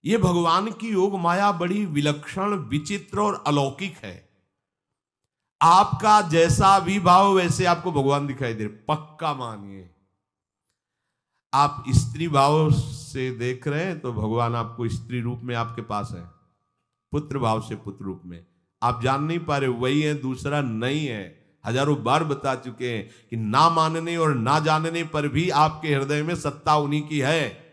ये भगवान की योग माया बड़ी विलक्षण, विचित्र और अलौकिक है। आपका जैसा भी भाव वैसे आपको भगवान दिखाई दे, पक्का मानिए। आप स्त्री भाव से देख रहे हैं तो भगवान आपको स्त्री रूप में आपके पास है, पुत्र भाव से पुत्र रूप में आप जान नहीं पा रहे, वही है, दूसरा नहीं है। हजारों बार बता चुके हैं कि ना मानने और ना जानने पर भी आपके हृदय में सत्ता उन्हीं की है।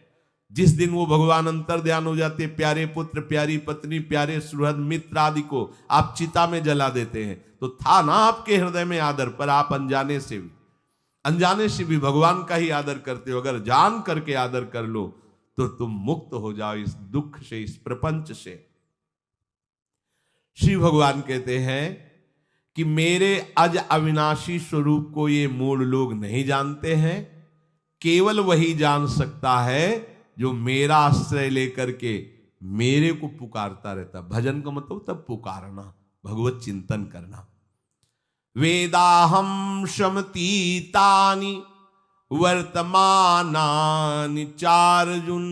जिस दिन वो भगवान अंतर ध्यान हो जाते, प्यारे पुत्र, प्यारी पत्नी, प्यारे सुहृद मित्र आदि को आप चिता में जला देते हैं, तो था ना आपके हृदय में आदर, पर आप अनजाने से भी भगवान का ही आदर करते हो। अगर जान करके आदर कर लो तो तुम मुक्त हो जाओ इस दुख से, इस प्रपंच से। श्री भगवान कहते हैं कि मेरे अज अविनाशी स्वरूप को ये मूढ़ लोग नहीं जानते हैं, केवल वही जान सकता है जो मेरा आश्रय लेकर के मेरे को पुकारता रहता। भजन का मतलब तब पुकारना, भगवत चिंतन करना। वेदाहम शमतीतानि वर्तमानानि चार्जुन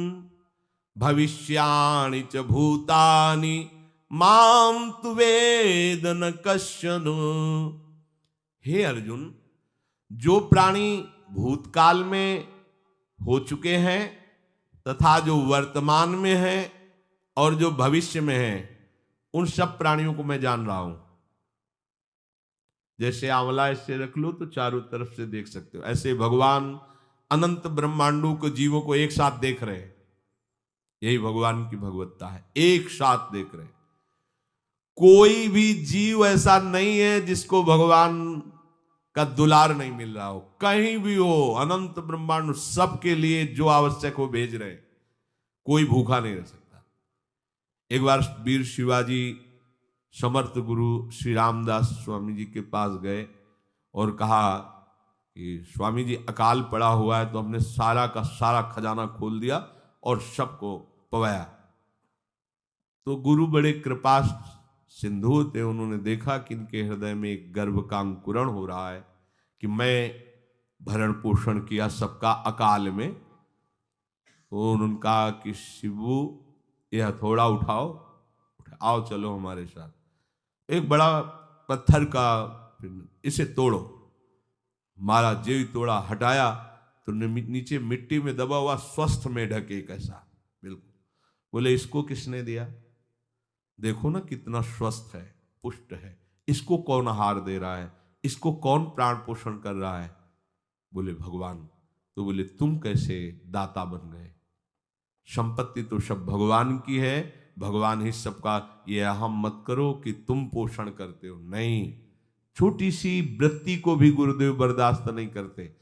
भविष्याणि च भूतानि माम तु वेद न कश्चन। हे अर्जुन, जो प्राणी भूतकाल में हो चुके हैं तथा जो वर्तमान में है और जो भविष्य में है, उन सब प्राणियों को मैं जान रहा हूं। जैसे आंवला ऐसे रख लो तो चारों तरफ से देख सकते हो, ऐसे भगवान अनंत ब्रह्मांडों को, जीवों को एक साथ देख रहे हैं। यही भगवान की भगवत्ता है, एक साथ देख रहे हैं। कोई भी जीव ऐसा नहीं है जिसको भगवान का दुलार नहीं मिल रहा हो, कहीं भी हो, अनंत ब्रह्मांड सबके लिए जो आवश्यक हो भेज रहे। कोई भूखा नहीं रह सकता। एक बार वीर शिवाजी समर्थ गुरु श्री रामदास स्वामी जी के पास गए और कहा कि स्वामी जी अकाल पड़ा हुआ है, तो हमने सारा का सारा खजाना खोल दिया और सबको पवाया। तो गुरु बड़े कृपा सिंधु थे, उन्होंने देखा कि इनके हृदय में एक गर्भ का अंकुरण हो रहा है कि मैं भरण पोषण किया सबका अकाल में। तो उन्होंने कहा कि शिवू यह हथौड़ा उठाओ, आओ चलो हमारे साथ। एक बड़ा पत्थर का, इसे तोड़ो। मारा, जेवी तोड़ा, हटाया तो नीचे मिट्टी में दबा हुआ स्वस्थ में ढके कैसा, बिल्कुल। बोले इसको किसने दिया? देखो ना कितना स्वस्थ है, पुष्ट है, इसको कौन आहार दे रहा है, इसको कौन प्राण पोषण कर रहा है? बोले भगवान। तो बोले तुम कैसे दाता बन गए? संपत्ति तो सब भगवान की है, भगवान ही सबका, ये अहम मत करो कि तुम पोषण करते हो। नहीं, छोटी सी वृत्ति को भी गुरुदेव बर्दाश्त नहीं करते।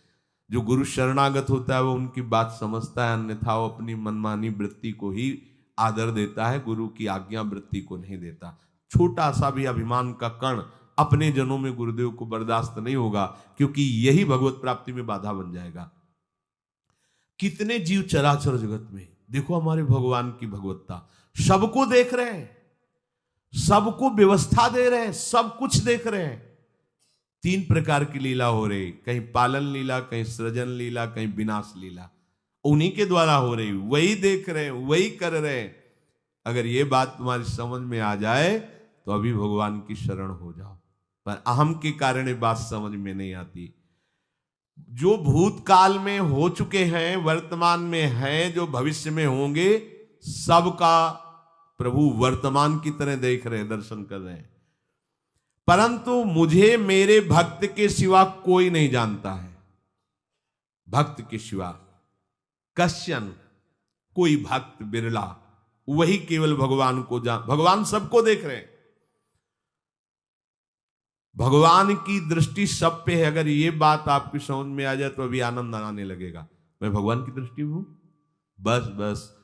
जो गुरु शरणागत होता है वो उनकी बात समझता है, अन्यथा वो अपनी मनमानी वृत्ति को ही आदर देता है, गुरु की आज्ञा वृत्ति को नहीं देता। छोटा सा भी अभिमान का कण अपने जनों में गुरुदेव को बर्दाश्त नहीं होगा, क्योंकि यही भगवत प्राप्ति में बाधा बन जाएगा। कितने जीव चराचर जगत में, देखो हमारे भगवान की भगवत्ता, सबको देख रहे हैं, सबको व्यवस्था दे रहे हैं, सब कुछ देख रहे हैं। 3 प्रकार की लीला हो रही, कहीं पालन लीला, कहीं सृजन लीला, कहीं विनाश लीला, उन्हीं के द्वारा हो रही, वही देख रहे हैं, वही कर रहे हैं। अगर ये बात तुम्हारी समझ में आ जाए तो अभी भगवान की शरण हो जाओ, पर अहम के कारण ये बात समझ में नहीं आती। जो भूतकाल में हो चुके हैं, वर्तमान में हैं, जो भविष्य में होंगे, सबका प्रभु वर्तमान की तरह देख रहे हैं, दर्शन कर रहे हैं। परंतु मुझे मेरे भक्त के सिवा कोई नहीं जानता है। भक्त के सिवा कश्यन, कोई भक्त बिरला, वही केवल भगवान को भगवान सबको देख रहे हैं, भगवान की दृष्टि सब पे है। अगर ये बात आपकी समझ में आ जाए तो अभी आनंद आने लगेगा। मैं भगवान की दृष्टि में हूं, बस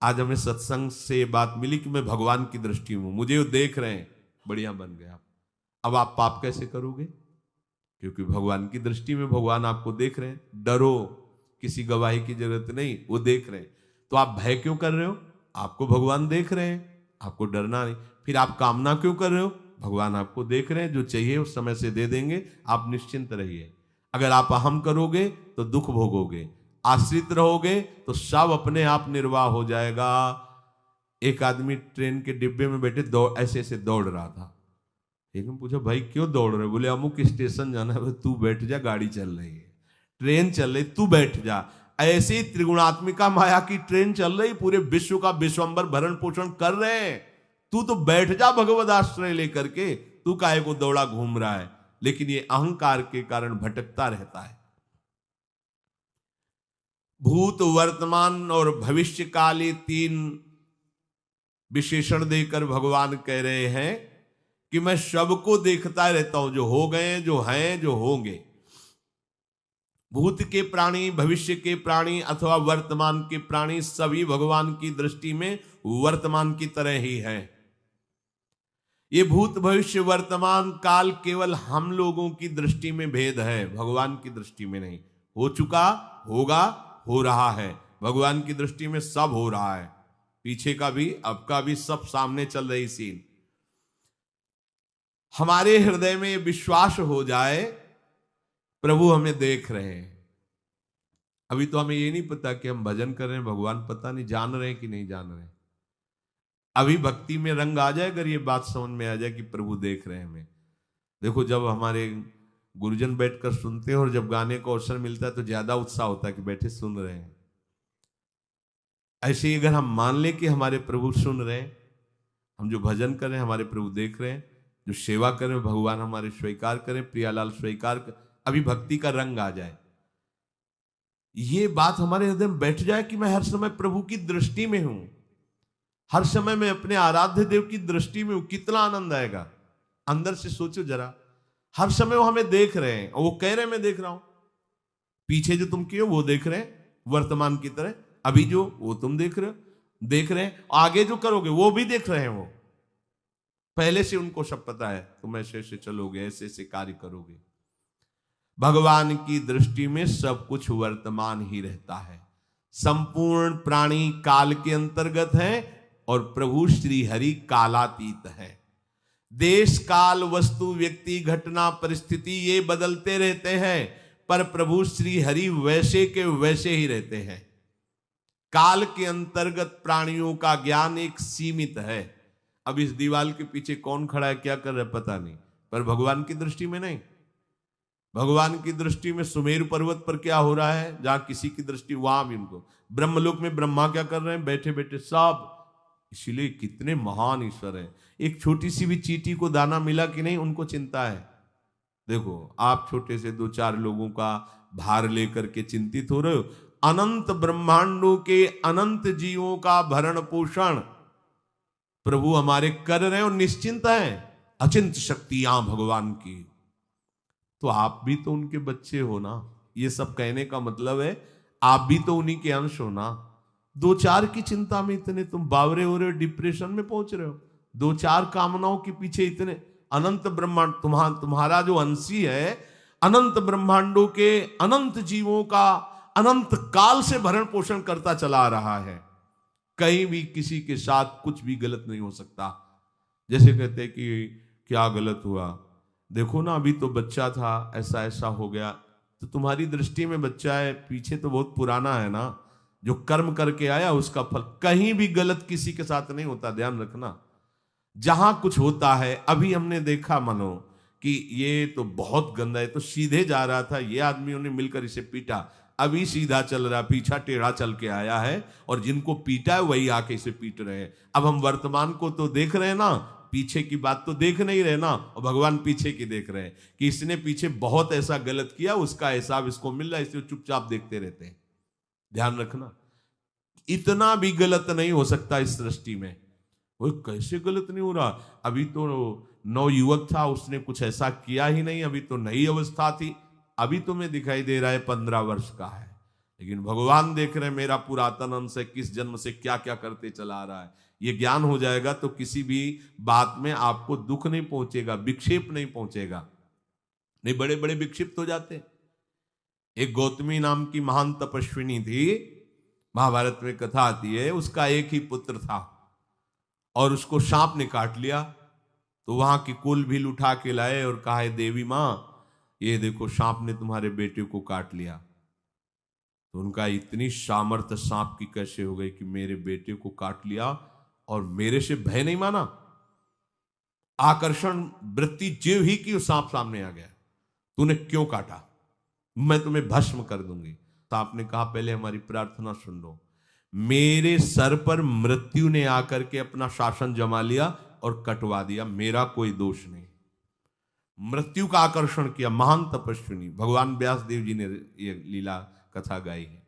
आज हमें सत्संग से बात मिली कि मैं भगवान की दृष्टि में हूं, मुझे वो देख रहे हैं, बढ़िया बन गया। अब आप पाप कैसे करोगे? क्योंकि भगवान की दृष्टि में भगवान आपको देख रहे हैं। डरो, किसी गवाही की जरूरत नहीं, वो देख रहे हैं। तो आप भय क्यों कर रहे हो? आपको भगवान देख रहे हैं, आपको डरना नहीं। फिर आप कामना क्यों कर रहे हो? भगवान आपको देख रहे हैं, जो चाहिए उस समय से दे देंगे, आप निश्चिंत रहिए। अगर आप अहम करोगे तो दुख भोगोगे, आश्रित रहोगे तो सब अपने आप निर्वाह हो जाएगा। एक आदमी ट्रेन के डिब्बे में बैठे ऐसे ऐसे दौड़ रहा था। एक ने पूछा भाई क्यों दौड़ रहे? बोले अमुक स्टेशन जाना है। तू बैठ जा, गाड़ी चल रही है, ट्रेन चल रही, तू बैठ जा। ऐसे ही त्रिगुणात्मिका माया की ट्रेन चल रही, पूरे विश्व का विश्वंबर भरण पोषण कर रहे हैं, तू तो बैठ जा भगवद आश्रय लेकर के, तू काहे को दौड़ा घूम रहा है? लेकिन ये अहंकार के कारण भटकता रहता है। भूत, वर्तमान और भविष्य काल, ये 3 विशेषण देकर भगवान कह रहे हैं कि मैं सबको देखता रहता हूं, जो हो गए, जो हैं, जो होंगे। भूत के प्राणी, भविष्य के प्राणी अथवा वर्तमान के प्राणी सभी भगवान की दृष्टि में वर्तमान की तरह ही है। ये भूत, भविष्य, वर्तमान काल केवल हम लोगों की दृष्टि में भेद है, भगवान की दृष्टि में नहीं। हो चुका, होगा, हो रहा है। भगवान की दृष्टि में सब हो रहा है, पीछे का भी, अब का भी, सब सामने चल रही सीन। हमारे हृदय में विश्वास हो जाए प्रभु हमें देख रहे हैं। अभी तो हमें ये नहीं पता कि हम भजन कर रहे हैं, भगवान पता नहीं जान रहे हैं कि नहीं जान रहे हैं। अभी भक्ति में रंग आ जाए, अगर ये बात समझ में आ जाए कि प्रभु देख रहे हैं हमें। देखो, जब हमारे गुरुजन बैठकर सुनते हैं और जब गाने को अवसर मिलता है तो ज्यादा उत्साह होता है कि बैठे सुन रहे हैं। ऐसे ही अगर हम मान लें कि हमारे प्रभु सुन रहे हैं, हम जो भजन कर रहे हैं हमारे प्रभु देख रहे हैं, जो सेवा कर रहे हैं भगवान हमारे स्वीकार करें, प्रियालाल स्वीकार कर, अभी भक्ति का रंग आ जाए, ये बात हमारे हृदय में बैठ जाए कि मैं हर समय प्रभु की दृष्टि में हूं, हर समय मैं अपने आराध्य देव की दृष्टि में हूं, कितना आनंद आएगा। अंदर से सोचो जरा, हर समय वो हमें देख रहे हैं और वो कह रहे हैं मैं देख रहा हूं। पीछे जो तुम किए वो देख रहे हैं वर्तमान की तरह, अभी जो वो तुम देख रहे हो, देख रहे हैं, आगे जो करोगे वो भी देख रहे हैं। वो पहले से उनको सब पता है, तुम ऐसे ऐसे चलोगे, ऐसे ऐसे कार्य करोगे। भगवान की दृष्टि में सब कुछ वर्तमान ही रहता है। संपूर्ण प्राणी काल के अंतर्गत है और प्रभु श्री हरि कालातीत है। देश, काल, वस्तु, व्यक्ति, घटना, परिस्थिति ये बदलते रहते हैं, पर प्रभु श्री हरि वैसे के वैसे ही रहते हैं। काल के अंतर्गत प्राणियों का ज्ञान एक सीमित है। अब इस दीवार के पीछे कौन खड़ा है, क्या कर रहा है पता नहीं, पर भगवान की दृष्टि में नहीं। भगवान की दृष्टि में सुमेरु पर्वत पर क्या हो रहा है, जहां किसी की दृष्टि, वहां भी उनको, ब्रह्मलोक में ब्रह्मा क्या कर रहे हैं, बैठे बैठे सब। इसीलिए कितने महान ईश्वर हैं। एक छोटी सी भी चींटी को दाना मिला कि नहीं, उनको चिंता है। देखो, आप छोटे से 2-4 लोगों का भार लेकर के चिंतित हो रहे हो, अनंत ब्रह्मांडों के अनंत जीवों का भरण पोषण प्रभु हमारे कर रहे हैं और निश्चिंत हैं। अचिंत शक्तियां भगवान की, तो आप भी तो उनके बच्चे हो ना। ये सब कहने का मतलब है आप भी तो उन्हीं के अंश हो ना। 2-4 की चिंता में इतने तुम बावरे हो रहे हो, डिप्रेशन में पहुंच रहे हो, 2-4 कामनाओं के पीछे इतने। अनंत ब्रह्मांड तुम्हारा जो अंशी है, अनंत ब्रह्मांडों के अनंत जीवों का अनंत काल से भरण पोषण करता चला आ रहा है। कहीं भी किसी के साथ कुछ भी गलत नहीं हो सकता। जैसे कहते हैं कि क्या गलत हुआ, देखो ना अभी तो बच्चा था, ऐसा ऐसा हो गया, तो तुम्हारी दृष्टि में बच्चा है, पीछे तो बहुत पुराना है ना, जो कर्म करके आया उसका फल। कहीं भी गलत किसी के साथ नहीं होता, ध्यान रखना। जहां कुछ होता है, अभी हमने देखा मानो कि ये तो बहुत गंदा है, तो सीधे जा रहा था, ये आदमियों ने मिलकर इसे पीटा, अभी सीधा चल रहा, पीछा टेढ़ा चल के आया है, और जिनको पीटा है वही आके इसे पीट रहे हैं। अब हम वर्तमान को तो देख रहे हैं ना, पीछे की बात तो देख नहीं रहे ना, और भगवान पीछे की देख रहे हैं कि इसने पीछे बहुत ऐसा गलत किया, उसका हिसाब इसको मिल रहा है, इसलिए चुपचाप देखते रहते हैं। ध्यान रखना, इतना भी गलत नहीं हो सकता इस सृष्टि में। वो कैसे गलत नहीं हो रहा, अभी तो नवयुवक था, उसने कुछ ऐसा किया ही नहीं, अभी तो नई अवस्था थी, अभी तुम्हें दिखाई दे रहा है 15 वर्ष का है, लेकिन भगवान देख रहे हैं मेरा पुरातन अंश है, किस जन्म से क्या क्या करते चला आ रहा है। ये ज्ञान हो जाएगा तो किसी भी बात में आपको दुख नहीं पहुंचेगा, विक्षेप नहीं पहुंचेगा। नहीं, बड़े बड़े विक्षिप्त हो जाते। एक गौतमी नाम की महान तपस्विनी थी, महाभारत में कथा आती है, उसका एक ही पुत्र था और उसको सांप ने काट लिया। तो वहां की कुल भील उठा के लाए और कहा, देवी मां ये देखो सांप ने तुम्हारे बेटे को काट लिया। तो उनका इतनी सामर्थ्य सांप की कैसे हो गई कि मेरे बेटे को काट लिया और मेरे से भय नहीं माना। आकर्षण वृत्ति जीव ही की, सांप सामने आ गया, तूने क्यों काटा, मैं तुम्हें भस्म कर दूंगी। तो आपने कहा पहले हमारी प्रार्थना सुन लो। मेरे सर पर मृत्यु ने आकर के अपना शासन जमा लिया और कटवा दिया, मेरा कोई दोष नहीं। मृत्यु का आकर्षण किया, महान तपस्विनी भगवान व्यास देव जी ने ये लीला कथा गाई है।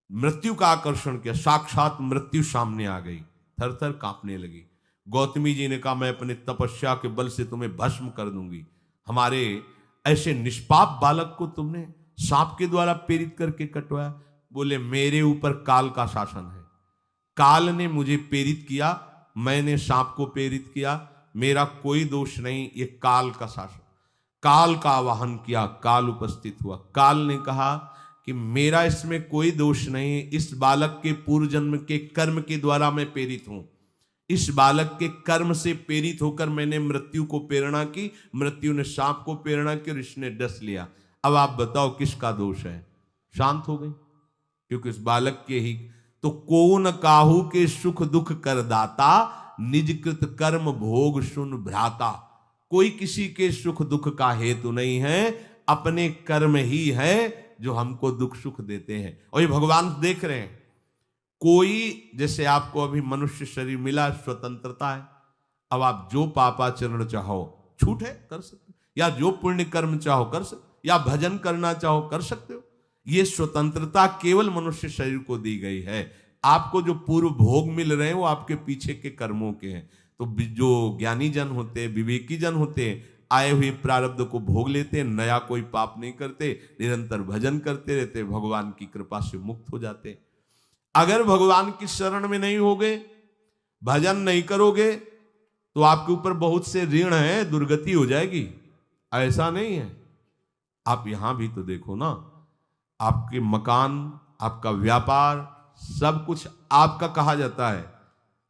मृत्यु का आकर्षण किया, साक्षात मृत्यु सामने आ गई, थर थर कांपने लगी। गौतमी जी ने कहा मैं अपने तपस्या के बल से तुम्हें भस्म कर दूंगी। हमारे ऐसे निष्पाप बालक को तुमने सांप के द्वारा प्रेरित करके कटवाया। बोले मेरे ऊपर काल का शासन है, काल ने मुझे प्रेरित किया, मैंने सांप को प्रेरित किया, मेरा कोई दोष नहीं, ये काल का शासन। काल का आवाहन किया, काल उपस्थित हुआ। काल ने कहा कि मेरा इसमें कोई दोष नहीं, इस बालक के पूर्व जन्म के कर्म के द्वारा मैं प्रेरित हूं। इस बालक के कर्म से प्रेरित होकर मैंने मृत्यु को प्रेरणा की, मृत्यु ने सांप को प्रेरणा की और इसने डस लिया। अब आप बताओ किसका दोष है? शांत हो गई, क्योंकि इस बालक के ही तो कौन काहू के सुख दुख कर दाता, निजकृत कर्म भोग सुन भ्राता। कोई किसी के सुख दुख का हेतु नहीं है, अपने कर्म ही है जो हमको दुख सुख देते हैं। और ये भगवान देख रहे हैं। कोई, जैसे आपको अभी मनुष्य शरीर मिला, स्वतंत्रता है, अब आप जो पापाचरण चाहो छूट है कर सकते हो, या जो पुण्य कर्म चाहो कर सकते, या भजन करना चाहो कर सकते हो। ये स्वतंत्रता केवल मनुष्य शरीर को दी गई है। आपको जो पूर्व भोग मिल रहे हैं वो आपके पीछे के कर्मों के हैं। तो जो ज्ञानी जन होते हैं, विवेकी जन होते हैं, आए हुए प्रारब्ध को भोग लेते हैं, नया कोई पाप नहीं करते, निरंतर भजन करते रहते, भगवान की कृपा से मुक्त हो जाते। अगर भगवान की शरण में नहीं होगे, भजन नहीं करोगे, तो आपके ऊपर बहुत से ऋण है, दुर्गति हो जाएगी। ऐसा नहीं है। आप यहां भी तो देखो ना, आपके मकान, आपका व्यापार, सब कुछ आपका कहा जाता है,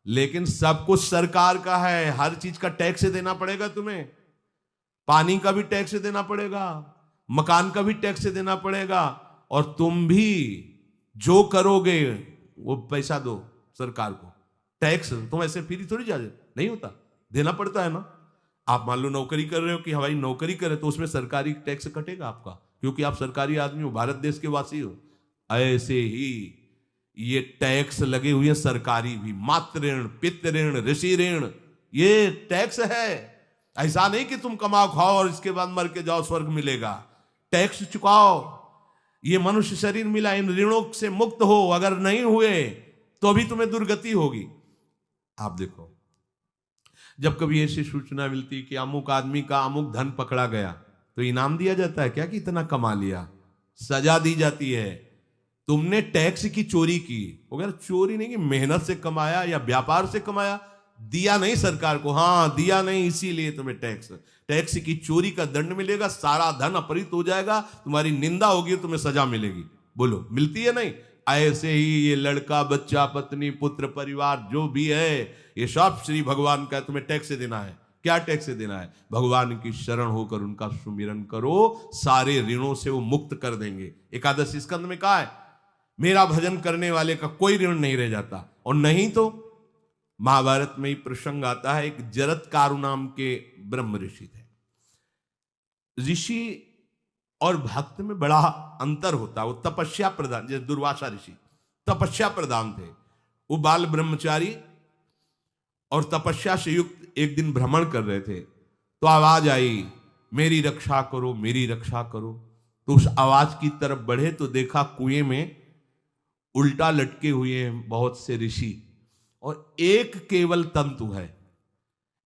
लेकिन सब कुछ सरकार का है। हर चीज का टैक्स देना पड़ेगा तुम्हें, पानी का भी टैक्स देना पड़ेगा, मकान का भी टैक्स देना पड़ेगा, और तुम भी जो करोगे वो पैसा दो सरकार को। टैक्स तुम ऐसे फ्री थोड़ी जा नहीं होता, देना पड़ता है ना। आप मान लो नौकरी कर रहे हो कि हमारी नौकरी करे, तो उसमें सरकारी टैक्स कटेगा आपका, क्योंकि आप सरकारी आदमी हो, भारत देश के वासी हो। ऐसे ही ये टैक्स लगे हुए हैं सरकारी भी, मातृ ऋण, पितृ ऋण, ऋषि ऋण, ये टैक्स है। ऐसा नहीं कि तुम कमाओ खाओ और इसके बाद मर के जाओ स्वर्ग मिलेगा। टैक्स चुकाओ। ये मनुष्य शरीर मिला, इन ऋणों से मुक्त हो। अगर नहीं हुए तो अभी तुम्हें दुर्गति होगी। आप देखो, जब कभी ऐसी सूचना मिलती कि अमुक आदमी का अमुक धन पकड़ा गया, तो इनाम दिया जाता है क्या कि इतना कमा लिया? सजा दी जाती है, तुमने टैक्स की चोरी की। अगर चोरी नहीं की, मेहनत से कमाया या व्यापार से कमाया, दिया नहीं सरकार को, हाँ दिया नहीं, इसीलिए तुम्हें टैक्स की चोरी का दंड मिलेगा, सारा धन अपहृत हो जाएगा, तुम्हारी निंदा होगी, तुम्हें सजा मिलेगी। बोलो मिलती है नहीं? ऐसे ही ये लड़का, बच्चा, पत्नी, पुत्र, परिवार जो भी है, ये सब श्री भगवान का तुम्हें टैक्स देना है। क्या टैक्स देना है? भगवान की शरण होकर उनका सुमिरन करो, सारे ऋणों से वो मुक्त कर देंगे। एकादश स्कंद में कहा है, मेरा भजन करने वाले का कोई ऋण नहीं रह जाता। और नहीं तो महाभारत में ही प्रसंग आता है, एक जरत्कारु नाम के ब्रह्म ऋषि थे। ऋषि और भक्त में बड़ा अंतर होता है। वो तपस्या प्रधान, जैसे दुर्वासा ऋषि तपस्या प्रधान थे, वो बाल ब्रह्मचारी और तपस्या से युक्त एक दिन भ्रमण कर रहे थे, तो आवाज आई, मेरी रक्षा करो, मेरी रक्षा करो। तो उस आवाज की तरफ बढ़े तो देखा कुएं में उल्टा लटके हुए हैं बहुत से ऋषि, और एक केवल तंतु है,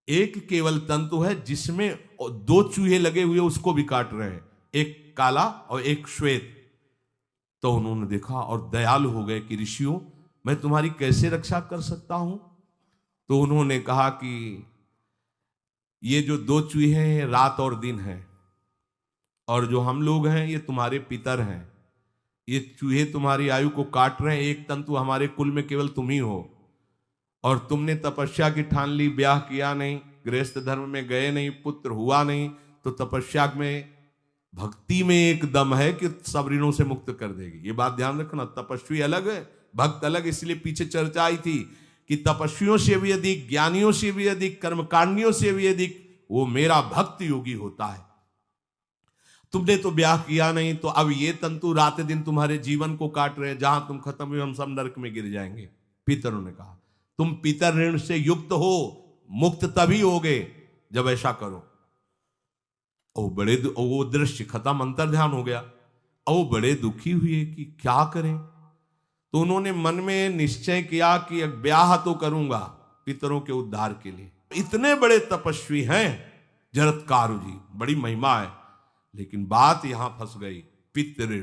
एक केवल तंतु है जिसमें दो चूहे लगे हुए उसको भी काट रहे हैं, एक काला और एक श्वेत। तो उन्होंने देखा और दयालु हो गए कि ऋषियों, मैं तुम्हारी कैसे रक्षा कर सकता हूं? तो उन्होंने कहा कि ये जो दो चूहे हैं रात और दिन हैं, और जो हम लोग हैं ये तुम्हारे पितर हैं। ये चूहे तुम्हारी आयु को काट रहे हैं, एक तंतु हमारे कुल में केवल तुम ही हो, और तुमने तपस्या की ठान ली, ब्याह किया नहीं, गृहस्थ धर्म में गए नहीं, पुत्र हुआ नहीं, तो तपस्या में, भक्ति में एक दम है कि सब ऋणों से मुक्त कर देगी। ये बात ध्यान रखना, तपस्वी अलग है, भक्त अलग। इसलिए पीछे चर्चा आई थी कि तपस्वियों से भी अधिक, ज्ञानियों से भी अधिक, कर्मकांडियों से भी अधिक वो मेरा भक्त योगी होता है। तुमने तो ब्याह किया नहीं, तो अब ये तंतु रात दिन तुम्हारे जीवन को काट रहे, जहां तुम खत्म हुए हम सब नरक में गिर जाएंगे। पितरों ने कहा तुम पितर ऋण से युक्त हो, मुक्त तभी होगे जब ऐसा करो। वो दृश्य खत्म, अंतर ध्यान हो गया। वो बड़े दुखी हुए कि क्या करें। तो उन्होंने मन में निश्चय किया कि अब ब्याह तो करूंगा पितरों के उद्धार के लिए। इतने बड़े तपस्वी हैं जरत्कारु जी, बड़ी महिमा है, लेकिन बात यहां फंस गई। पितृ,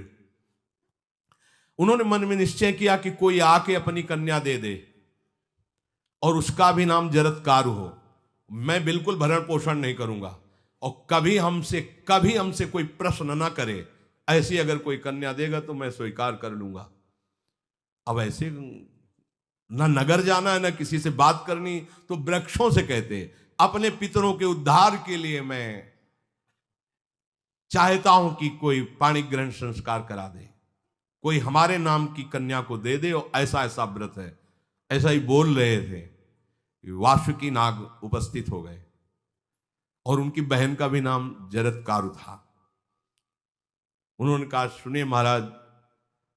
उन्होंने मन में निश्चय किया कि कोई आके अपनी कन्या दे दे और उसका भी नाम जरत्कारु हो। मैं बिल्कुल भरण पोषण नहीं करूंगा और कभी हमसे कोई प्रश्न ना करे। ऐसी अगर कोई कन्या देगा तो मैं स्वीकार कर लूंगा। अब ऐसे ना नगर जाना है ना किसी से बात करनी, तो वृक्षों से कहते अपने पितरों के उद्धार के लिए मैं चाहता हूं कि कोई पाणी ग्रहण संस्कार करा दे, कोई हमारे नाम की कन्या को दे दे, और ऐसा ऐसा व्रत है। ऐसा ही बोल रहे थे, वासुकी नाग उपस्थित हो गए और उनकी बहन का भी नाम जरत्कारु था। उन्होंने कहा सुनिए महाराज,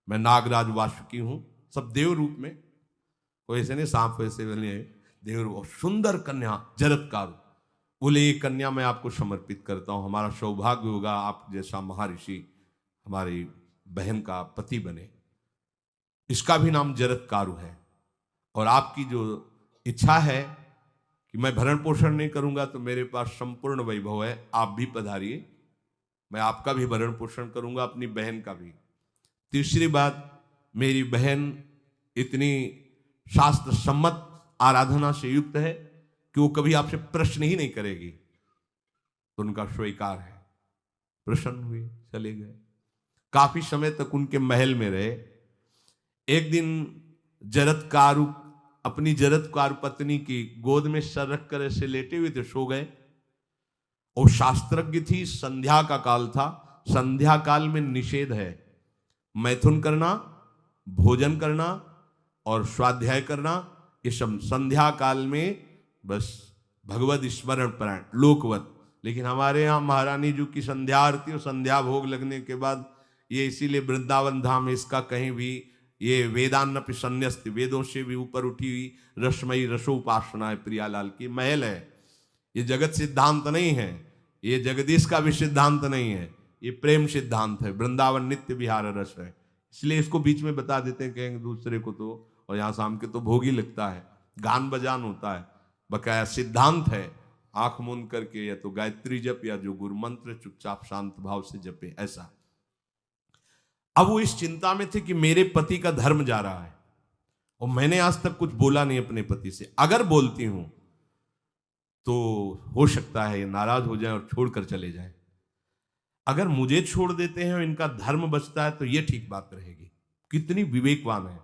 मैं नागराज वासुकी हूं, सब देव रूप में, कोई ऐसे नहीं सांप वैसे बने, देव रूप, और सुंदर कन्या जरत्कारु। बोले ये कन्या मैं आपको समर्पित करता हूं, हमारा सौभाग्य होगा आप जैसा महर्षि हमारी बहन का पति बने। इसका भी नाम जरत्कारु है, और आपकी जो इच्छा है कि मैं भरण पोषण नहीं करूंगा तो मेरे पास संपूर्ण वैभव है, आप भी पधारिए, मैं आपका भी भरण पोषण करूंगा, अपनी बहन का भी। तीसरी बात, मेरी बहन इतनी शास्त्र सम्मत आराधना से युक्त है कि वो कभी आपसे प्रश्न ही नहीं करेगी, तो उनका स्वीकार है। प्रसन्न हुए, चले गए। काफी समय तक उनके महल में रहे। एक दिन जरत्कारु अपनी जरत्कारु पत्नी की गोद में सर रख कर ऐसे लेटे हुए थे, सो गए। और शास्त्रज्ञ थी, संध्या का काल था। संध्या काल में निषेध है मैथुन करना, भोजन करना और स्वाध्याय करना, ये सब संध्या काल में बस भगवत स्मरण परायण लोकवत। लेकिन हमारे यहाँ महारानी जी की संध्या आरती और संध्या भोग लगने के बाद ये, इसीलिए वृंदावन धाम इसका कहीं भी ये वेदान्नपि संन्यस्त, वेदों से भी ऊपर उठी हुई रसमयी रसोपासना है, प्रियालाल की महल है। ये जगत सिद्धांत नहीं है, ये जगदीश का भी सिद्धांत नहीं है, ये प्रेम सिद्धांत है। वृंदावन नित्य विहार रस है, इसलिए इसको बीच में बता देते हैं, कहेंगे दूसरे को तो, और यहाँ शाम के तो भोग ही लगता है, गान बजान होता है, बकाया सिद्धांत है। आंख मूंद करके या तो गायत्री जप या जो गुरु मंत्र चुपचाप शांत भाव से जपे, ऐसा। अब वो इस चिंता में थे कि मेरे पति का धर्म जा रहा है और मैंने आज तक कुछ बोला नहीं अपने पति से, अगर बोलती हूं तो हो सकता है ये नाराज हो जाए और छोड़कर चले जाए। अगर मुझे छोड़ देते हैं और इनका धर्म बचता है तो ये ठीक बात रहेगी। कितनी विवेकवान है।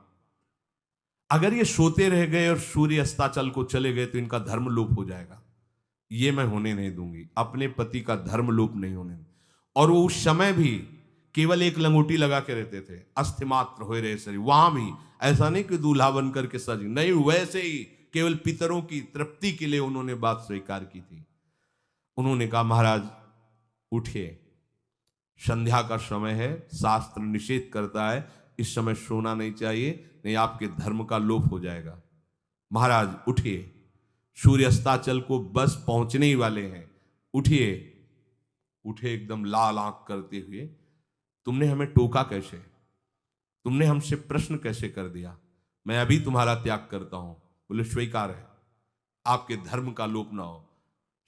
अगर ये सोते रह गए और सूर्य अस्ताचल को चले गए तो इनका धर्म लोप हो जाएगा, ये मैं होने नहीं दूंगी, अपने पति का धर्म लोप नहीं होने दूंगी। और वो उस समय भी केवल एक लंगोटी लगा के रहते थे, अस्थिमात्र हो रहे शरीर, वहां भी ऐसा नहीं कि दूल्हा बन करके सज, नहीं, वैसे ही केवल पितरों की तृप्ति के लिए उन्होंने बात स्वीकार की थी। उन्होंने कहा महाराज उठिए, संध्या का समय है, शास्त्र निषेध करता है इस समय सोना नहीं चाहिए, नहीं आपके धर्म का लोप हो जाएगा। महाराज उठिए, सूर्य अस्ताचल को बस पहुंचने ही वाले हैं, उठिए। उठे एकदम लाल आंख करते हुए, तुमने हमें टोका कैसे, तुमने हमसे प्रश्न कैसे कर दिया, मैं अभी तुम्हारा त्याग करता हूं। बोले स्वीकार है, आपके धर्म का लोप ना हो।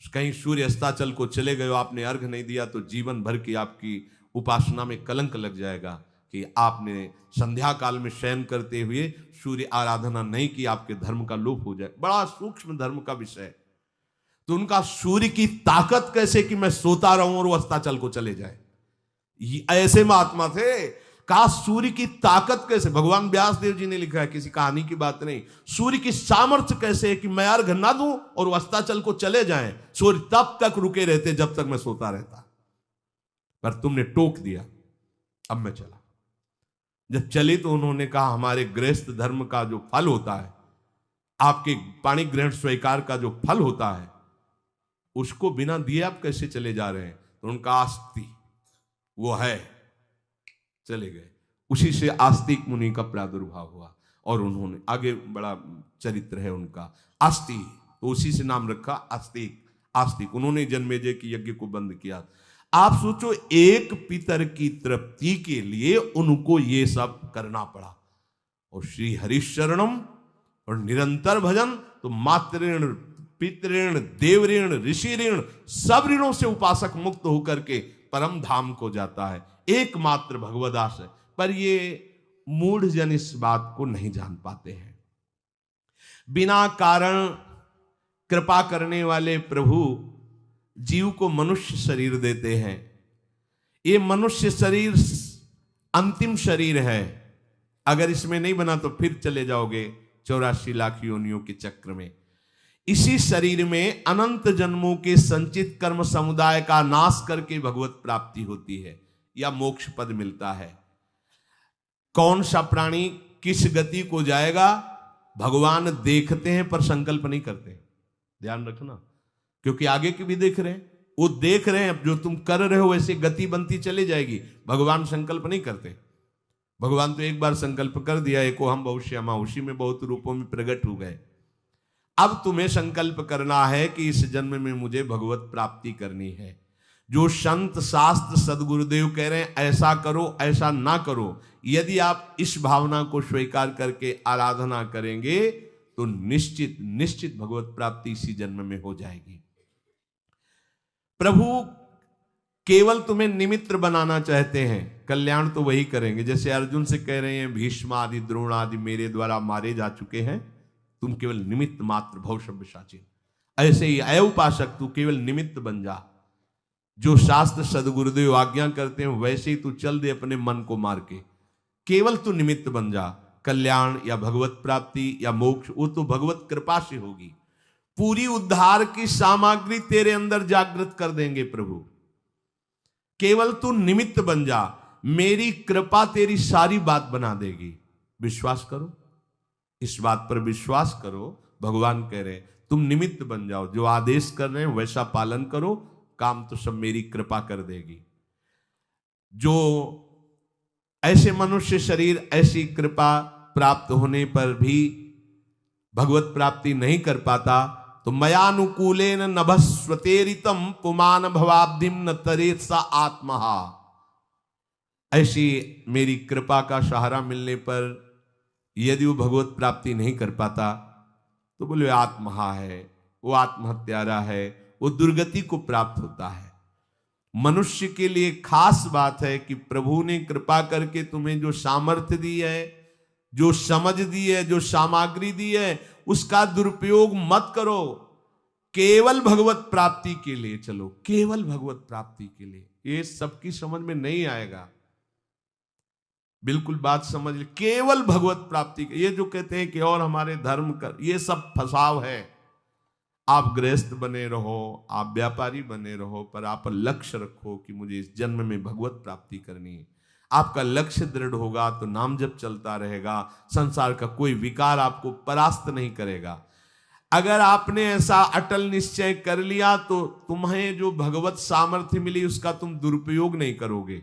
कहीं सूर्य अस्ताचल को चले गए, आपने अर्घ नहीं दिया तो जीवन भर की आपकी उपासना में कलंक लग जाएगा कि आपने संध्या काल में शयन करते हुए सूर्य आराधना नहीं की, आपके धर्म का लोप हो जाए। बड़ा सूक्ष्म धर्म का विषय। तो उनका सूर्य की ताकत कैसे कि मैं सोता रहूं और वो अस्ताचल को चले जाए, ऐसे महात्मा थे। कहा सूर्य की ताकत कैसे, भगवान व्यास देव जी ने लिखा है, किसी कहानी की बात नहीं। सूर्य की सामर्थ्य कैसे है कि मैं अर्घ ना दूं और वो अस्ताचल को चले जाएं, सूर्य तब तक रुके रहते जब तक मैं सोता रहता, पर तुमने टोक दिया, अब मैं चला। जब चले तो उन्होंने कहा हमारे गृहस्थ धर्म का जो फल होता है आपके पाणी ग्रहण स्वीकार का जो फल होता है उसको बिना दिए आप कैसे चले जा रहे हैं? तो उनका आस्ति वो है, चले गए। उसी से आस्तिक मुनि का प्रादुर्भाव हुआ और उन्होंने आगे बड़ा चरित्र है उनका, आस्ति, तो उसी से नाम रखा आस्तिक। आस्तिक उन्होंने जन्मेजय की यज्ञ को बंद किया। आप सोचो, एक पितर की तृप्ति के लिए उनको ये सब करना पड़ा। और श्री हरिशरणम और निरंतर भजन, तो मातृण, पितृण, देवऋण, ऋषि ऋण, सब ऋणों से उपासक मुक्त होकर के परम धाम को जाता है, एकमात्र भगवदास है। पर ये मूढ़ जन इस बात को नहीं जान पाते हैं। बिना कारण कृपा करने वाले प्रभु जीव को मनुष्य शरीर देते हैं। ये मनुष्य शरीर अंतिम शरीर है, अगर इसमें नहीं बना तो फिर चले जाओगे 84 लाख योनियों के चक्र में। इसी शरीर में अनंत जन्मों के संचित कर्म समुदाय का नाश करके भगवत प्राप्ति होती है या मोक्ष पद मिलता है। कौन सा प्राणी किस गति को जाएगा भगवान देखते हैं पर संकल्प नहीं करते, ध्यान रखना, क्योंकि आगे की भी देख रहे हैं, वो देख रहे हैं जो तुम कर रहे हो वैसे गति बनती चली जाएगी। भगवान संकल्प नहीं करते। भगवान तो एक बार संकल्प कर दिया, एको हम बहुश्यामा, उसी में बहुत रूपों में प्रकट हो गए। अब तुम्हें संकल्प करना है कि इस जन्म में मुझे भगवत प्राप्ति करनी है। जो संत शास्त्र सदगुरुदेव कह रहे हैं ऐसा करो ऐसा ना करो, यदि आप इस भावना को स्वीकार करके आराधना करेंगे तो निश्चित निश्चित भगवत प्राप्ति इसी जन्म में हो जाएगी। प्रभु केवल तुम्हें निमित्त बनाना चाहते हैं, कल्याण तो वही करेंगे। जैसे अर्जुन से कह रहे हैं भीष्म आदि द्रोण आदि मेरे द्वारा मारे जा चुके हैं, तुम केवल निमित्त मात्र भव सव्यसाची। ऐसे ही अय उपासक तू केवल निमित्त बन जा, जो शास्त्र सदगुरुदेव आज्ञा करते हैं वैसे ही तू चल दे अपने मन को मार के, केवल तू निमित्त बन जा। कल्याण या भगवत प्राप्ति या मोक्ष वो तो भगवत कृपा से होगी। पूरी उद्धार की सामग्री तेरे अंदर जागृत कर देंगे प्रभु, केवल तू निमित्त बन जा, मेरी कृपा तेरी सारी बात बना देगी। विश्वास करो, इस बात पर विश्वास करो। भगवान कह रहे हैं तुम निमित्त बन जाओ, जो आदेश कर रहे हैं वैसा पालन करो, काम तो सब मेरी कृपा कर देगी। जो ऐसे मनुष्य शरीर ऐसी कृपा प्राप्त होने पर भी भगवत प्राप्ति नहीं कर पाता, तो मयानुकूलेन नभस्वतेरितम पुमान भवाब्धिम न तरेत सा आत्मा। ऐसी मेरी कृपा का सहारा मिलने पर यदि वो भगवत प्राप्ति नहीं कर पाता तो बोले आत्महा है, वो आत्महत्यारा है, वो दुर्गति को प्राप्त होता है। मनुष्य के लिए खास बात है कि प्रभु ने कृपा करके तुम्हें जो सामर्थ्य दी है, जो समझ दी है, जो सामग्री दी है, उसका दुरुपयोग मत करो। केवल भगवत प्राप्ति के लिए चलो, केवल भगवत प्राप्ति के लिए। ये सबकी समझ में नहीं आएगा, बिल्कुल बात समझ ले। केवल भगवत प्राप्ति के, ये जो कहते हैं कि और हमारे धर्म कर, ये सब फसाव है। आप गृहस्थ बने रहो, आप व्यापारी बने रहो, पर आप लक्ष्य रखो कि मुझे इस जन्म में भगवत प्राप्ति करनी है। आपका लक्ष्य दृढ़ होगा तो नाम जप चलता रहेगा, संसार का कोई विकार आपको परास्त नहीं करेगा। अगर आपने ऐसा अटल निश्चय कर लिया तो तुम्हें जो भगवत सामर्थ्य मिली उसका तुम दुरुपयोग नहीं करोगे।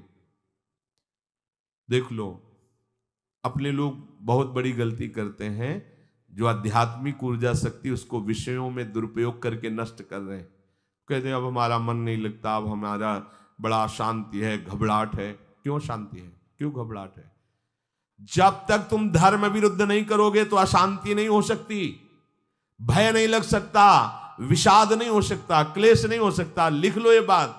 देख लो, अपने लोग बहुत बड़ी गलती करते हैं, जो आध्यात्मिक ऊर्जा शक्ति उसको विषयों में दुरुपयोग करके नष्ट कर रहे हैं। कहते हैं अब हमारा मन नहीं लगता, अब हमारा बड़ा शांति है, घबराहट है। क्यों शांति है, क्यों घबराहट है? जब तक तुम धर्म विरुद्ध नहीं करोगे तो अशांति नहीं हो सकती, भय नहीं लग सकता, विषाद नहीं हो सकता, क्लेश नहीं हो सकता। लिख लो ये बात।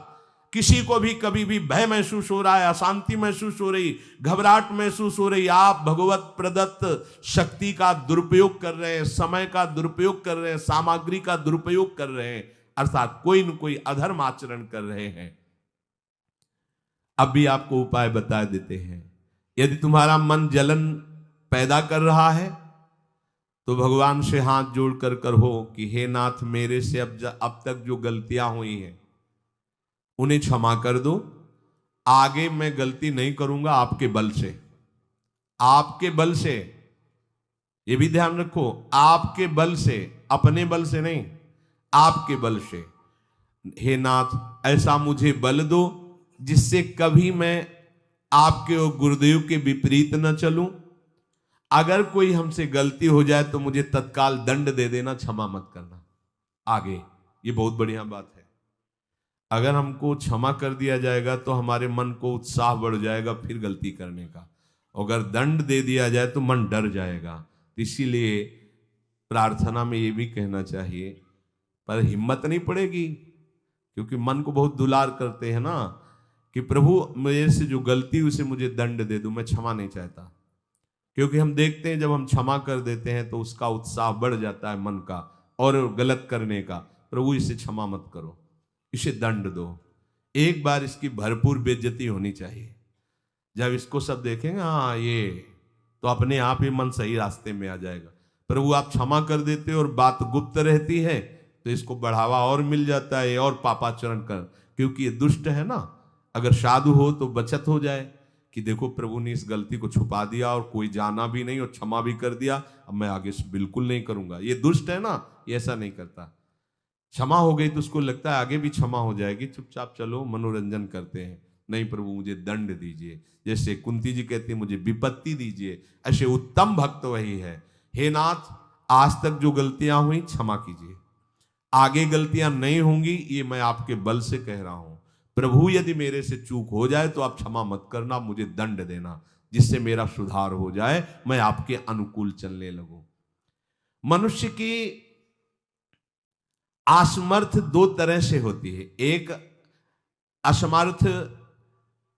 किसी को भी कभी भी भय महसूस हो रहा है, अशांति महसूस हो रही, घबराहट महसूस हो रही, आप भगवत प्रदत्त शक्ति का दुरुपयोग कर रहे हैं, समय का दुरुपयोग कर रहे हैं, सामग्री का दुरुपयोग कर रहे हैं, अर्थात कोई न कोई अधर्म आचरण कर रहे हैं। अब भी आपको उपाय बता देते हैं। यदि तुम्हारा मन जलन पैदा कर रहा है तो भगवान से हाथ जोड़कर कहो कि हे नाथ, मेरे से अब तक जो गलतियां हुई हैं उन्हें क्षमा कर दो। आगे मैं गलती नहीं करूंगा, आपके बल से, आपके बल से। ये भी ध्यान रखो, आपके बल से, अपने बल से नहीं, आपके बल से। हे नाथ ऐसा मुझे बल दो जिससे कभी मैं आपके और गुरुदेव के विपरीत न चलूं। अगर कोई हमसे गलती हो जाए तो मुझे तत्काल दंड दे देना, क्षमा मत करना। आगे ये बहुत बढ़िया बात है। अगर हमको क्षमा कर दिया जाएगा तो हमारे मन को उत्साह बढ़ जाएगा फिर गलती करने का। अगर दंड दे दिया जाए तो मन डर जाएगा। इसीलिए प्रार्थना में ये भी कहना चाहिए, पर हिम्मत नहीं पड़ेगी क्योंकि मन को बहुत दुलार करते हैं ना, कि प्रभु मेरे से जो गलती हुई उसे मुझे दंड दे दो, मैं क्षमा नहीं चाहता। क्योंकि हम देखते हैं जब हम क्षमा कर देते हैं तो उसका उत्साह बढ़ जाता है मन का और गलत करने का। प्रभु इसे क्षमा मत करो, इसे दंड दो। एक बार इसकी भरपूर बेइज्जती होनी चाहिए। जब इसको सब देखेंगे हाँ ये, तो अपने आप ही मन सही रास्ते में आ जाएगा। प्रभु आप क्षमा कर देते और बात गुप्त रहती है तो इसको बढ़ावा और मिल जाता है और पापाचरण कर, क्योंकि ये दुष्ट है ना। अगर साधु हो तो बचत हो जाए कि देखो प्रभु ने इस गलती को छुपा दिया और कोई जाना भी नहीं और क्षमा भी कर दिया, अब मैं आगे से बिल्कुल नहीं करूंगा। ये दुष्ट है ना, ये ऐसा नहीं करता। क्षमा हो गई तो उसको लगता है आगे भी क्षमा हो जाएगी, चुपचाप चलो मनोरंजन करते हैं। नहीं प्रभु मुझे दंड दीजिए, जैसे कुंती जी कहती है मुझे विपत्ति दीजिए। ऐसे उत्तम भक्त वही है। हे नाथ आज तक जो गलतियां हुई क्षमा कीजिए, आगे गलतियां नहीं होंगी, ये मैं आपके बल से कह रहा हूं। प्रभु यदि मेरे से चूक हो जाए तो आप क्षमा मत करना, मुझे दंड देना जिससे मेरा सुधार हो जाए, मैं आपके अनुकूल चलने लगूं। मनुष्य की असमर्थ दो तरह से होती है। एक असमर्थ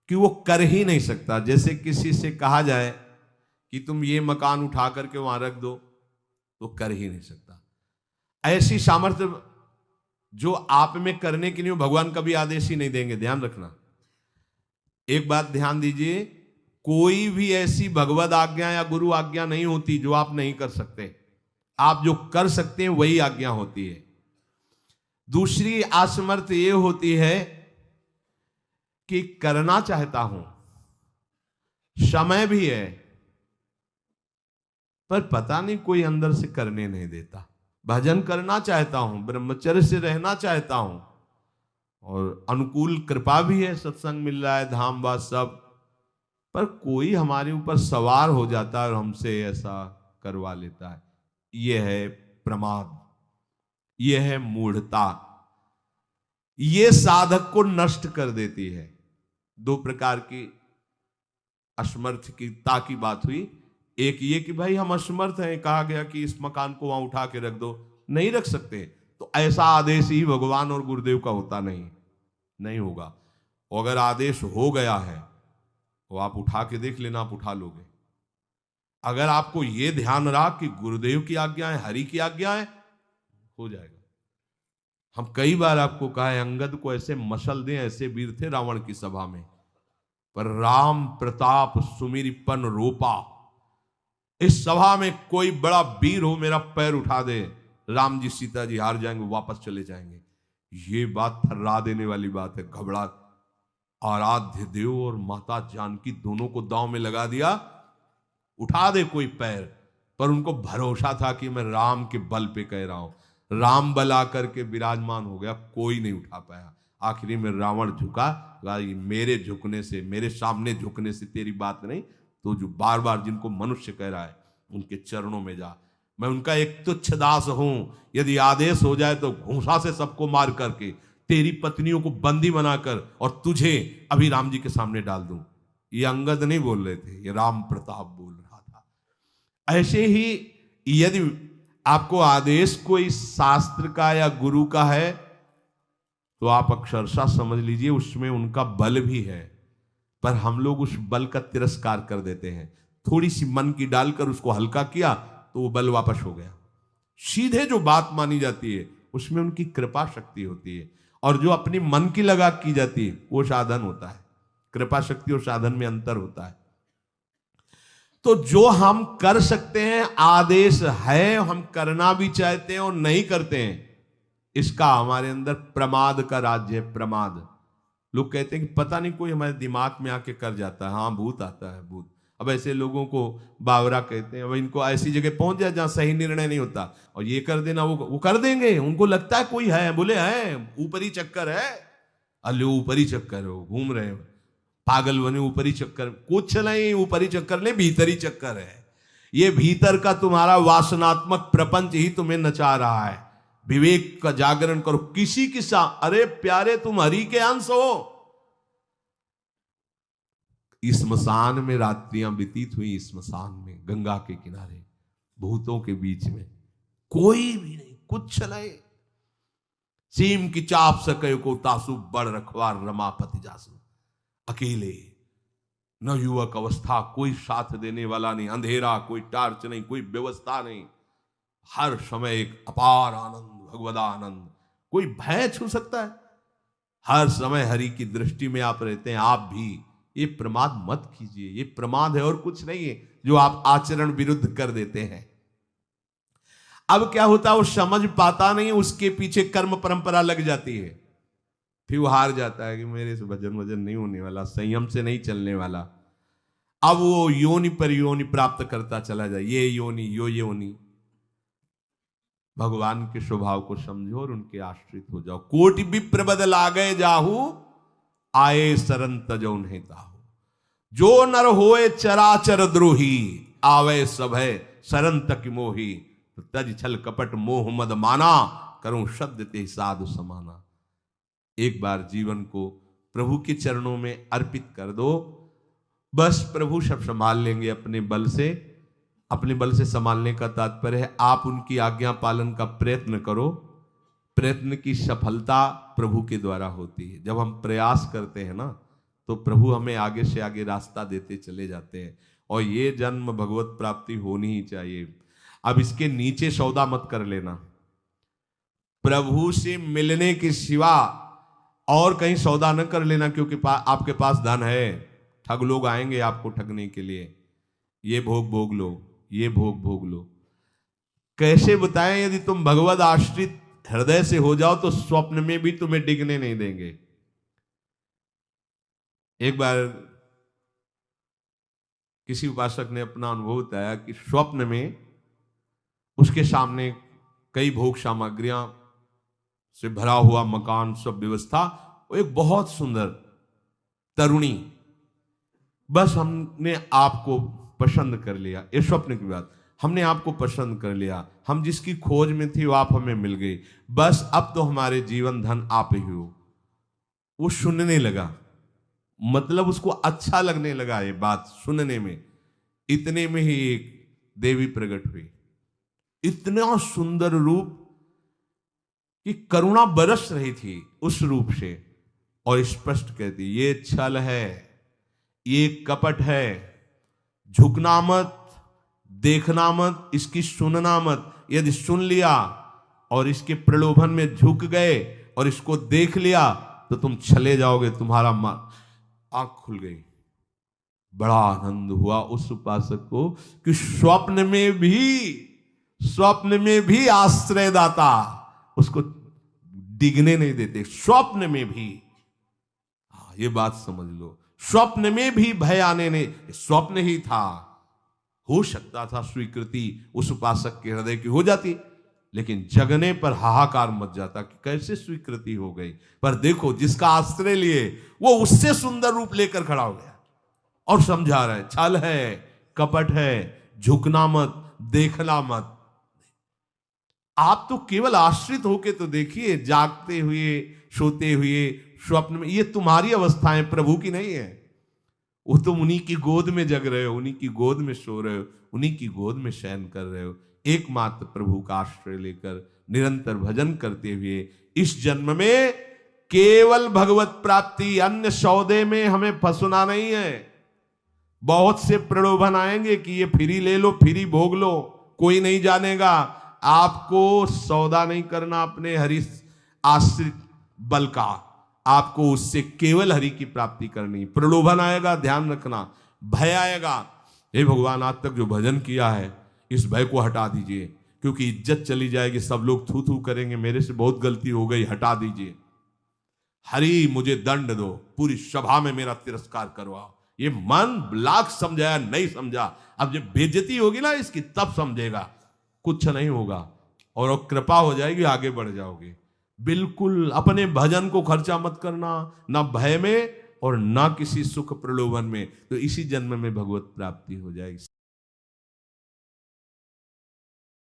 कि वो कर ही नहीं सकता। जैसे किसी से कहा जाए कि तुम ये मकान उठा करके वहां रख दो, तो कर ही नहीं सकता। ऐसी सामर्थ्य जो आप में करने के लिए भगवान कभी आदेश ही नहीं देंगे, ध्यान रखना। एक बात ध्यान दीजिए, कोई भी ऐसी भगवद आज्ञा या गुरु आज्ञा नहीं होती जो आप नहीं कर सकते। आप जो कर सकते हैं वही आज्ञा होती है। दूसरी असमर्थ ये होती है कि करना चाहता हूं, समय भी है, पर पता नहीं कोई अंदर से करने नहीं देता। भजन करना चाहता हूं, ब्रह्मचर्य से रहना चाहता हूं, और अनुकूल कृपा भी है, सत्संग मिल रहा है, धाम वास सब, पर कोई हमारे ऊपर सवार हो जाता है और हमसे ऐसा करवा लेता है। यह है प्रमाद, यह है मूढ़ता। यह साधक को नष्ट कर देती है। दो प्रकार की असमर्थता की बात हुई। एक ये कि भाई हम असमर्थ हैं, कहा गया कि इस मकान को वहां उठा के रख दो, नहीं रख सकते, तो ऐसा आदेश ही भगवान और गुरुदेव का होता नहीं होगा। और अगर आदेश हो गया है तो आप उठा के देख लेना, आप उठा लोगे। अगर आपको यह ध्यान रहा कि गुरुदेव की आज्ञा है, हरि की आज्ञा है, हो जाएगा। हम कई बार आपको कहा है, अंगद को ऐसे मसल दें, ऐसे वीर थे रावण की सभा में, पर राम प्रताप सुमिरपन रोपा। इस सभा में कोई बड़ा वीर हो, मेरा पैर उठा दे, राम जी सीता जी हार जाएंगे, वापस चले जाएंगे। ये बात थर्रा देने वाली बात है। घबरा, आराध्य देव और माता जानकी दोनों को दांव में लगा दिया, उठा दे कोई पैर। पर उनको भरोसा था कि मैं राम के बल पे कह रहा हूं। राम बल आकर के विराजमान हो गया, कोई नहीं उठा पाया। आखिरी में रावण झुका, मेरे झुकने से, मेरे सामने झुकने से तेरी बात नहीं, तो जो बार बार जिनको मनुष्य कह रहा है उनके चरणों में जा। मैं उनका एक तुच्छ दास हूं, यदि आदेश हो जाए तो घूंसा से सबको मार करके तेरी पत्नियों को बंदी बनाकर और तुझे अभी राम जी के सामने डाल दूं। ये अंगद नहीं बोल रहे थे, ये राम प्रताप बोल रहा था। ऐसे ही यदि आपको आदेश कोई शास्त्र का या गुरु का है तो आप अक्षरशः समझ लीजिए उसमें उनका बल भी है, पर हम लोग उस बल का तिरस्कार कर देते हैं। थोड़ी सी मन की डालकर उसको हल्का किया तो वो बल वापस हो गया। सीधे जो बात मानी जाती है उसमें उनकी कृपा शक्ति होती है, और जो अपनी मन की लगा की जाती है वो साधन होता है। कृपा शक्ति और साधन में अंतर होता है। तो जो हम कर सकते हैं, आदेश है, हम करना भी चाहते हैं और नहीं करते हैं, इसका हमारे अंदर प्रमाद का राज्य है। प्रमाद। लोग कहते हैं कि पता नहीं कोई हमारे दिमाग में आके कर जाता है। हाँ, भूत आता है, भूत। अब ऐसे लोगों को बावरा कहते हैं। अब इनको ऐसी जगह पहुंच जाए जहां सही निर्णय नहीं होता, और ये कर देना वो कर देंगे। उनको लगता है कोई है, बोले है ऊपरी चक्कर है, अल्ले ऊपरी चक्कर हो, घूम रहे हो पागल बने, ऊपरी चक्कर कुछ नहीं, ऊपरी चक्कर नहीं, भीतरी चक्कर है। ये भीतर का तुम्हारा वासनात्मक प्रपंच ही तुम्हें नचा रहा है। विवेक का जागरण करो। किसी की अरे प्यारे तुम हरि के अंश हो। स्मशान में रात्रियां व्यतीत हुई, स्मशान में गंगा के किनारे भूतों के बीच में, कोई भी नहीं, कुछ नहीं। सीम की चाप सके को तासु बड़ रखवार रमापति जासु, अकेले, न युवक अवस्था, कोई साथ देने वाला नहीं, अंधेरा, कोई टार्च नहीं, कोई व्यवस्था नहीं, हर समय एक अपार आनंद, भगवदानंद। कोई भय छू सकता है? हर समय हरि की दृष्टि में आप रहते हैं। आप भी ये प्रमाद मत कीजिए, ये प्रमाद है और कुछ नहीं है जो आप आचरण विरुद्ध कर देते हैं। अब क्या होता है, वो समझ पाता नहीं, उसके पीछे कर्म परंपरा लग जाती है, फिर वो हार जाता है कि मेरे से भजन वजन नहीं होने वाला, संयम से नहीं चलने वाला। अब वो योनि पर योनि प्राप्त करता चला जाए, ये योनि यो योनि। भगवान के स्वभाव को समझो और उनके आश्रित हो जाओ। कोटि विप्र बदल आ गए जाहू, आए सरन तजो नहीं ताहू। जो नर होए चराचर द्रोही, आवे सभय सरन तक मोही। तो तज छल कपट मोह मद माना, करूं शब्द ते साधु समाना। एक बार जीवन को प्रभु के चरणों में अर्पित कर दो, बस प्रभु सब संभाल लेंगे अपने बल से। अपने बल से संभालने का तात्पर्य है आप उनकी आज्ञा पालन का प्रयत्न करो। प्रयत्न की सफलता प्रभु के द्वारा होती है। जब हम प्रयास करते हैं ना, तो प्रभु हमें आगे से आगे रास्ता देते चले जाते हैं, और ये जन्म भगवत प्राप्ति होनी ही चाहिए। अब इसके नीचे सौदा मत कर लेना। प्रभु से मिलने के सिवा और कहीं सौदा न कर लेना, क्योंकि आपके पास धन है। ठग लोग आएंगे आपको ठगने के लिए, ये भोग भोग लो, ये भोग भोग लो। कैसे बताएं? यदि तुम भगवद आश्रित हृदय से हो जाओ तो स्वप्न में भी तुम्हें डिगने नहीं देंगे। एक बार किसी उपासक ने अपना अनुभव बताया कि स्वप्न में उसके सामने कई भोग सामग्रियां से भरा हुआ मकान, सब व्यवस्था, वो एक बहुत सुंदर तरुणी, बस हमने आपको पसंद कर लिया। ये स्वप्न की बात, हमने आपको पसंद कर लिया, हम जिसकी खोज में थी वो आप हमें मिल गई, बस अब तो हमारे जीवन धन आप ही हो। वो सुनने लगा, मतलब उसको अच्छा लगने लगा ये बात सुनने में। इतने में ही एक देवी प्रकट हुई, इतना सुंदर रूप कि करुणा बरस रही थी उस रूप से, और स्पष्ट कहती ये छल है, ये कपट है, झुकना मत, देखना मत, इसकी सुनना मत। यदि सुन लिया और इसके प्रलोभन में झुक गए और इसको देख लिया तो तुम चले जाओगे, तुम्हारा आंख खुल गई। बड़ा आनंद हुआ उस उपासक को कि स्वप्न में भी आश्रयदाता उसको डिगने नहीं देते। स्वप्न में भी, ये बात समझ लो, स्वप्न में भी भय आने नहीं, स्वप्न ही था। हो सकता था स्वीकृति उस उपासक के हृदय की हो जाती, लेकिन जगने पर हाहाकार मच जाता कि कैसे स्वीकृति हो गई। पर देखो, जिसका आश्रय लिए वो उससे सुंदर रूप लेकर खड़ा हो गया और समझा रहा है छल है, कपट है, झुकना मत, देखना मत। आप तो केवल आश्रित होके तो देखिए, जागते हुए, सोते हुए, स्वप्न में, ये तुम्हारी अवस्थाएं, प्रभु की नहीं है। वो तुम उन्हीं की गोद में जग रहे हो, उन्हीं की गोद में सो रहे हो, उन्हीं की गोद में शयन कर रहे हो। एकमात्र प्रभु का आश्रय लेकर निरंतर भजन करते हुए इस जन्म में केवल भगवत प्राप्ति, अन्य सौदे में हमें फंसना नहीं है। बहुत से प्रलोभन आएंगे कि ये फ्री ले लो, फ्री भोग लो, कोई नहीं जानेगा। आपको सौदा नहीं करना अपने हरि आश्रित बल का, आपको उससे केवल हरि की प्राप्ति करनी। प्रलोभन आएगा, ध्यान रखना, भय आएगा, हे भगवान आज तक जो भजन किया है इस भय को हटा दीजिए, क्योंकि इज्जत चली जाएगी, सब लोग थू थू करेंगे, मेरे से बहुत गलती हो गई, हटा दीजिए। हरि मुझे दंड दो, पूरी सभा में मेरा तिरस्कार करवाओ, ये मन लाख समझाया नहीं समझा, अब जब बेइज्जती होगी ना इसकी तब समझेगा। कुछ नहीं होगा और कृपा हो जाएगी, आगे बढ़ जाओगे। बिल्कुल अपने भजन को खर्चा मत करना, ना भय में और ना किसी सुख प्रलोभन में, तो इसी जन्म में भगवत प्राप्ति हो जाएगी।